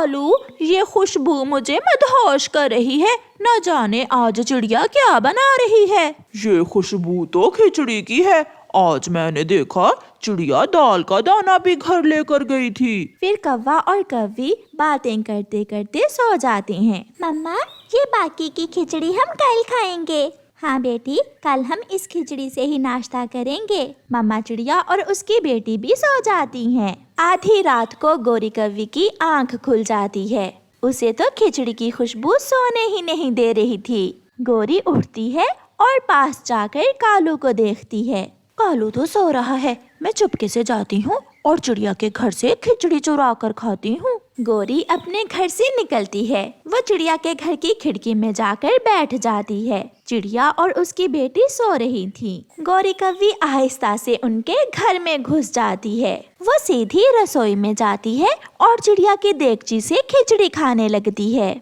कालू, ये खुशबू मुझे मदहोश कर रही है। न जाने आज चिड़िया क्या बना रही है। ये खुशबू तो खिचड़ी की है। आज मैंने देखा चिड़िया दाल का दाना भी घर लेकर गई थी। फिर कौवा और कौवी बातें करते करते सो जाते हैं। मम्मा, ये बाकी की खिचड़ी हम कल खाएंगे। हाँ बेटी, कल हम इस खिचड़ी से ही नाश्ता करेंगे। मम्मा चिड़िया और उसकी बेटी भी सो जाती हैं। आधी रात को गोरी कौवी की आंख खुल जाती है। उसे तो खिचड़ी की खुशबू सोने ही नहीं दे रही थी। गोरी उठती है और पास जाकर कालू को देखती है। कालू तो सो रहा है। मैं चुपके से जाती हूँ और चिड़िया के घर से खिचड़ी चुरा कर खाती हूँ। गोरी अपने घर से निकलती है। वो चिड़िया के घर की खिड़की में जाकर बैठ जाती है। चिड़िया और उसकी बेटी सो रही थी। गोरी कौवी आहिस्ता से उनके घर में घुस जाती है। वो सीधी रसोई में जाती है और चिड़िया की देगची से खिचड़ी खाने लगती है।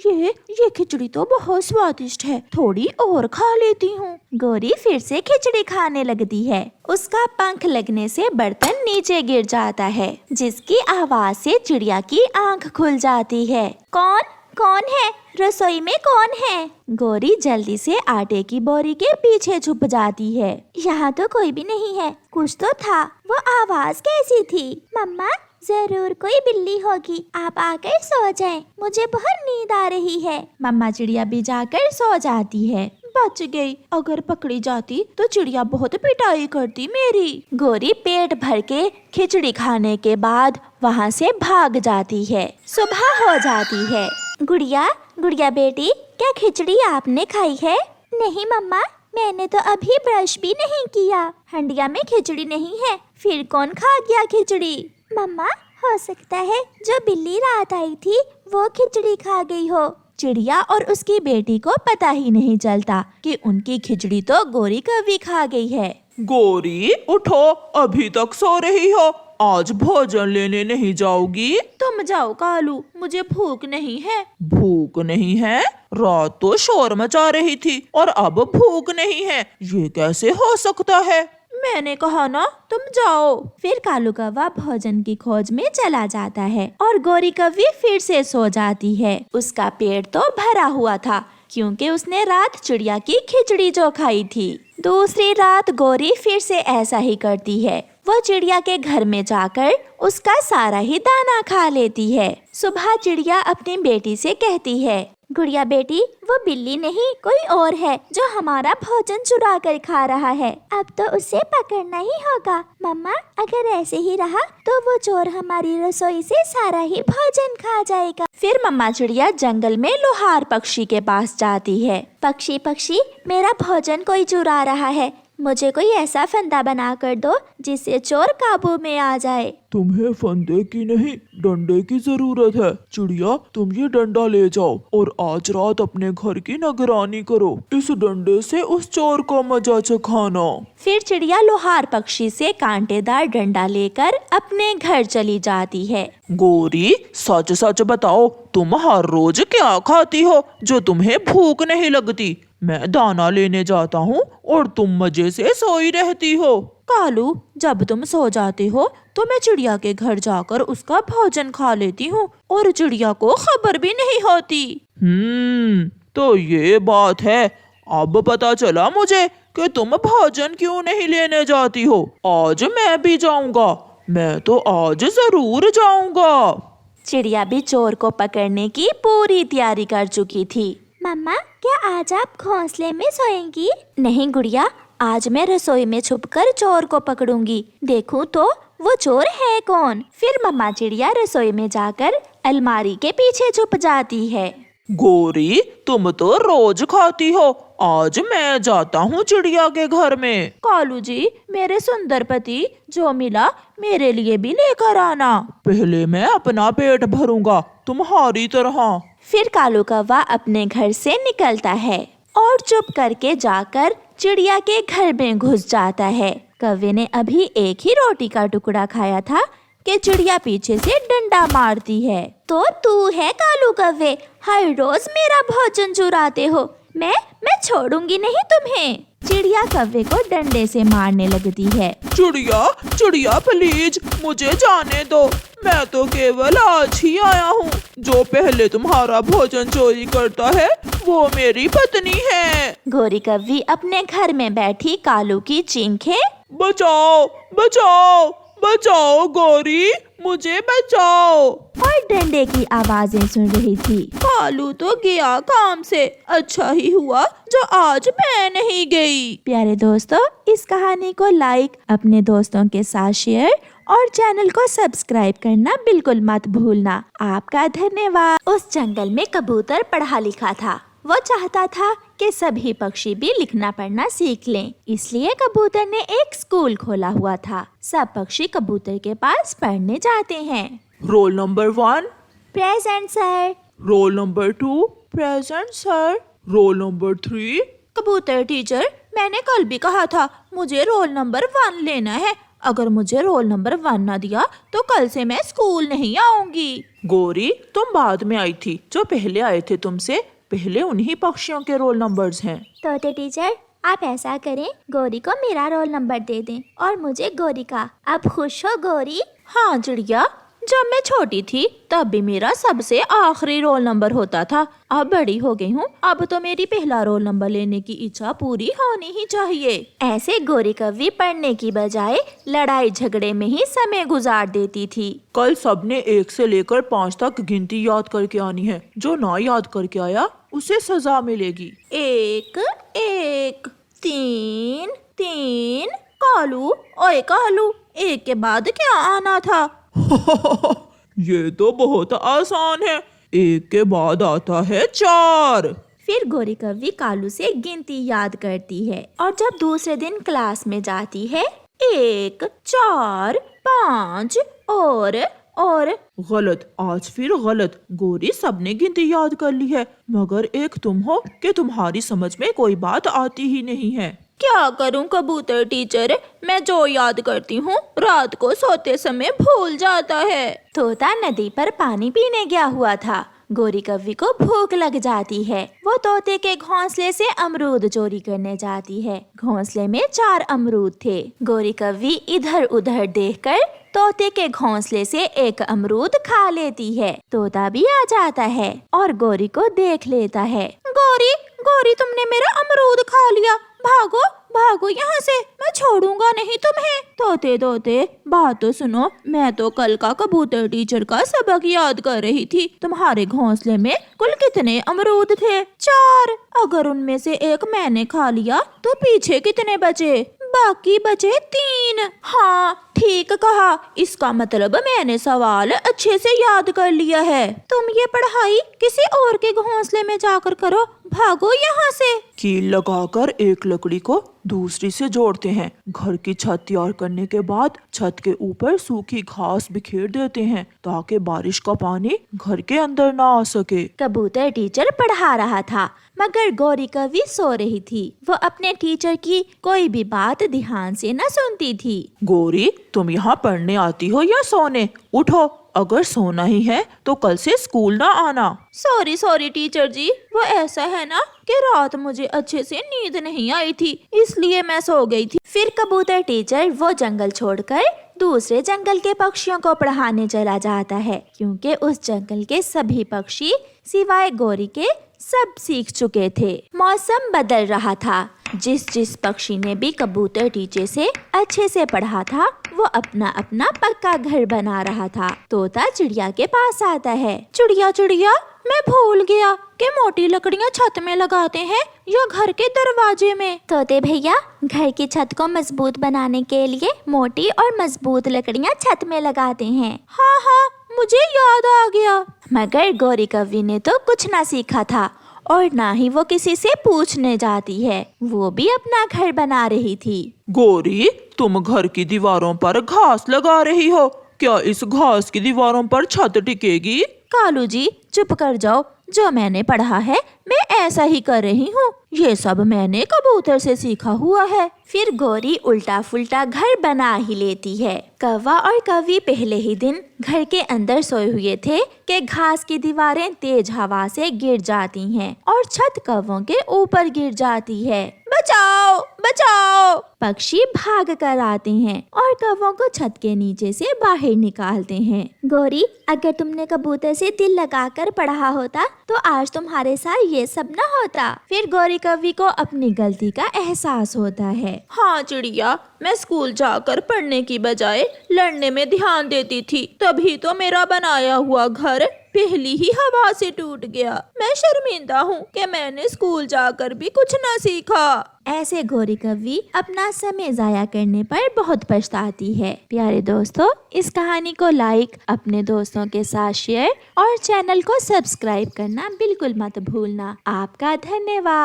ये खिचड़ी तो बहुत स्वादिष्ट है, थोड़ी और खा लेती हूँ। गोरी फिर से खिचड़ी खाने लगती है। उसका पंख लगने से बर्तन नीचे गिर जाता है, जिसकी आवाज से चिड़िया की आंख खुल जाती है। कौन है? रसोई में कौन है? गोरी जल्दी से आटे की बोरी के पीछे छुप जाती है। यहाँ तो कोई भी नहीं है। कुछ तो था। वो आवाज कैसी थी? मम्मा, जरूर कोई बिल्ली होगी। आप आकर सो जाएं, मुझे बहुत नींद आ रही है। मम्मा चिड़िया भी जाकर सो जाती है। बच गई। अगर पकड़ी जाती तो चिड़िया बहुत पिटाई करती मेरी। गोरी पेट भर के खिचड़ी खाने के बाद वहाँ से भाग जाती है। सुबह हो जाती है। गुड़िया बेटी, क्या खिचड़ी आपने खाई है? नहीं मम्मा, मैंने तो अभी ब्रश भी नहीं किया। हंडिया में खिचड़ी नहीं है, फिर कौन खा गया खिचड़ी? मम्मा, हो सकता है जो बिल्ली रात आई थी वो खिचड़ी खा गई हो। चिड़िया और उसकी बेटी को पता ही नहीं चलता कि उनकी खिचड़ी तो गोरी कौवी खा गई है। गोरी उठो, अभी तक सो रही हो। आज भोजन लेने नहीं जाओगी? तुम जाओ कालू, मुझे भूख नहीं है। भूख नहीं है? रात तो शोर मचा रही थी और अब भूख नहीं है, ये कैसे हो सकता है? मैंने कहा ना तुम जाओ। फिर कालू कौवा भोजन की खोज में चला जाता है और गोरी कौवी फिर से सो जाती है। उसका पेट तो भरा हुआ था क्योंकि उसने रात चिड़िया की खिचड़ी जो खाई थी। दूसरी रात गोरी फिर से ऐसा ही करती है। वो चिड़िया के घर में जाकर उसका सारा ही दाना खा लेती है। सुबह चिड़िया अपनी बेटी से कहती है, गुड़िया बेटी, वो बिल्ली नहीं कोई और है जो हमारा भोजन चुरा कर खा रहा है। अब तो उसे पकड़ना ही होगा। मम्मा, अगर ऐसे ही रहा तो वो चोर हमारी रसोई से सारा ही भोजन खा जाएगा। फिर मम्मा चिड़िया जंगल में लोहार पक्षी के पास जाती है। पक्षी, मेरा भोजन कोई चुरा रहा है। मुझे कोई ऐसा फंदा बना कर दो जिससे चोर काबू में आ जाए। तुम्हें फंदे की नहीं, डंडे की जरूरत है। चिड़िया, तुम ये डंडा ले जाओ और आज रात अपने घर की निगरानी करो। इस डंडे से उस चोर को मजा चखाना। फिर चिड़िया लोहार पक्षी से कांटेदार डंडा लेकर अपने घर चली जाती है। गोरी, सच सच बताओ, तुम हर रोज क्या खाती हो जो तुम्हें भूख नहीं लगती? मैं दाना लेने जाता हूँ और तुम मजे से सोई रहती हो। कालू, जब तुम सो जाते हो तो मैं चिड़िया के घर जाकर उसका भोजन खा लेती हूँ और चिड़िया को खबर भी नहीं होती। तो ये बात है। अब पता चला मुझे कि तुम भोजन क्यों नहीं लेने जाती हो। आज मैं भी जाऊंगा। मैं तो आज जरूर जाऊंगा। चिड़िया भी चोर को पकड़ने की पूरी तैयारी कर चुकी थी। मम्मा, क्या आज आप घोंसले में सोएंगी? नहीं गुड़िया, आज मैं रसोई में छुपकर चोर को पकड़ूंगी। देखूं तो वो चोर है कौन। फिर मम्मा चिड़िया रसोई में जाकर अलमारी के पीछे छुप जाती है। गोरी, तुम तो रोज खाती हो। आज मैं जाता हूँ चिड़िया के घर में। कालू जी, मेरे सुंदर पति, जो मिला मेरे लिए भी लेकर आना। पहले मैं अपना पेट भरूंगा, तुम्हारी तरह। फिर कालू कौवा अपने घर से निकलता है और चुप करके जाकर चिड़िया के घर में घुस जाता है। कौवे ने अभी एक ही रोटी का टुकड़ा खाया था कि चिड़िया पीछे से डंडा मारती है। तो तू है कालू कौवे, हर रोज मेरा भोजन चुराते हो। मैं छोड़ूंगी नहीं तुम्हें। चिड़िया कौवे को डंडे से मारने लगती है। चिड़िया प्लीज मुझे जाने दो, मैं तो केवल आज ही आया हूँ। जो पहले तुम्हारा भोजन चोरी करता है वो मेरी पत्नी है। गोरी कव्वी अपने घर में बैठी कालू की चींखे बचाओ बचाओ बचाओ गौरी, मुझे बचाओ, और डंडे की आवाजें सुन रही थी। कालू तो गया काम से, अच्छा ही हुआ जो आज मैं नहीं गई। प्यारे दोस्तों, इस कहानी को लाइक, अपने दोस्तों के साथ शेयर और चैनल को सब्सक्राइब करना बिल्कुल मत भूलना। आपका धन्यवाद। उस जंगल में कबूतर पढ़ा लिखा था। वो चाहता था कि सभी पक्षी भी लिखना पढ़ना सीख लें, इसलिए कबूतर ने एक स्कूल खोला हुआ था। सब पक्षी कबूतर के पास पढ़ने जाते हैं। Roll number 1, present sir. Roll number 2, present sir. Roll number 3, कबूतर टीचर, मैंने कल भी कहा था मुझे रोल नंबर 1 लेना है। अगर मुझे रोल नंबर 1 ना दिया तो कल से मैं स्कूल नहीं आऊंगी। गौरी तुम बाद में आई थी, जो पहले आए थे तुमसे पहले उन्हीं पक्षियों के रोल नंबर्स हैं। तोते टीचर, आप ऐसा करें, गौरी को मेरा रोल नंबर दे दें और मुझे गौरी का। आप खुश हो गौरी? हाँ चिड़िया, जब मैं छोटी थी तब भी मेरा सबसे आखिरी रोल नंबर होता था। अब बड़ी हो गई हूँ, अब तो मेरी पहला रोल नंबर लेने की इच्छा पूरी होनी ही चाहिए। ऐसे गोरी कव्वी पढ़ने की बजाय लड़ाई झगड़े में ही समय गुजार देती थी। कल सबने 1 से लेकर 5 तक गिनती याद करके आनी है। जो ना याद करके आया उसे सजा मिलेगी। 1 1 3 3। कालू, ओए कालू, 1 के बाद क्या आना था? ये तो बहुत आसान है, 1 के बाद आता है 4। फिर गोरी कव्वी कालू से गिनती याद करती है और जब दूसरे दिन क्लास में जाती है 1 4 5 और गलत, आज फिर गलत। गोरी सबने गिनती याद कर ली है, मगर एक तुम हो कि तुम्हारी समझ में कोई बात आती ही नहीं है। क्या करूं कबूतर टीचर, मैं जो याद करती हूँ रात को सोते समय भूल जाता है। तोता नदी पर पानी पीने गया हुआ था। गोरी कव्वी को भूख लग जाती है। वो तोते के घोंसले से अमरूद चोरी करने जाती है। घोंसले में 4 अमरूद थे। गोरी कव्वी इधर उधर देखकर तोते के घोंसले से 1 अमरूद खा लेती है। तोता भी आ जाता है और गोरी को देख लेता है। गोरी, गोरी, तुमने मेरा अमरूद खा लिया, भागो भागो यहाँ से, मैं छोड़ूंगा नहीं तुम्हें। तोते तोते, बात तो सुनो, मैं तो कल का कबूतर टीचर का सबक याद कर रही थी। तुम्हारे घोंसले में कुल कितने अमरूद थे? 4। अगर उनमें से 1 मैंने खा लिया तो पीछे कितने बचे? बाकी बचे 3। हाँ ठीक कहा, इसका मतलब मैंने सवाल अच्छे से याद कर लिया है। तुम ये पढ़ाई किसी और के घोंसले में जाकर करो, भागो यहाँ से। कील लगाकर एक लकड़ी को दूसरी से जोड़ते हैं। घर की छत तैयार करने के बाद छत के ऊपर सूखी घास बिखेर देते हैं ताकि बारिश का पानी घर के अंदर ना आ सके। कबूतर टीचर पढ़ा रहा था मगर गोरी कव्वी सो रही थी। वो अपने टीचर की कोई भी बात ध्यान से न सुनती थी। गोरी, तुम यहाँ पढ़ने आती हो या सोने? उठो, अगर सोना ही है तो कल से स्कूल ना आना। सॉरी सॉरी टीचर जी, वो ऐसा है ना कि रात मुझे अच्छे से नींद नहीं आई थी, इसलिए मैं सो गई थी। फिर कबूतर टीचर वो जंगल छोड़कर दूसरे जंगल के पक्षियों को पढ़ाने चला जाता है, क्योंकि उस जंगल के सभी पक्षी सिवाय गोरी के सब सीख चुके थे। मौसम बदल रहा था। जिस पक्षी ने भी कबूतर टीचर से अच्छे से पढ़ा था वो अपना अपना पक्का घर बना रहा था। तोता चिड़िया के पास आता है। चिड़िया चिड़िया, मैं भूल गया कि मोटी लकड़ियाँ छत में लगाते हैं या घर के दरवाजे में। तोते भैया, घर की छत को मजबूत बनाने के लिए मोटी और मजबूत लकड़ियाँ छत में लगाते हैं। हाँ हाँ, मुझे याद आ गया। मगर गोरी कव्वी ने तो कुछ ना सीखा था और ना ही वो किसी से पूछने जाती है। वो भी अपना घर बना रही थी। गोरी, तुम घर की दीवारों पर घास लगा रही हो, क्या इस घास की दीवारों पर छत टिकेगी? कालू जी चुप कर जाओ, जो मैंने पढ़ा है मैं ऐसा ही कर रही हूँ। ये सब मैंने कबूतर से सीखा हुआ है। फिर गोरी उल्टा फुल्टा घर बना ही लेती है। कौवा और कव्वी पहले ही दिन घर के अंदर सोए हुए थे कि घास की दीवारें तेज हवा से गिर जाती हैं और छत कौवों के ऊपर गिर जाती है। बचाओ बचाओ। पक्षी भाग कर आते हैं और कौवों को छत के नीचे से बाहर निकालते हैं। गौरी, अगर तुमने कबूतर से दिल लगाकर पढ़ा होता तो आज तुम्हारे साथ ये सब न होता। फिर गौरी कौवी को अपनी गलती का एहसास होता है। हाँ चिड़िया, मैं स्कूल जाकर पढ़ने की बजाय लड़ने में ध्यान देती थी, तभी तो मेरा बनाया हुआ घर पहली ही हवा से टूट गया। मैं शर्मिंदा हूँ कि मैंने स्कूल जाकर भी कुछ न सीखा। ऐसे गौरी कौवी अपना समय जाया करने पर बहुत पछताती है। प्यारे दोस्तों, इस कहानी को लाइक, अपने दोस्तों के साथ शेयर और चैनल को सब्सक्राइब करना बिल्कुल मत भूलना। आपका धन्यवाद।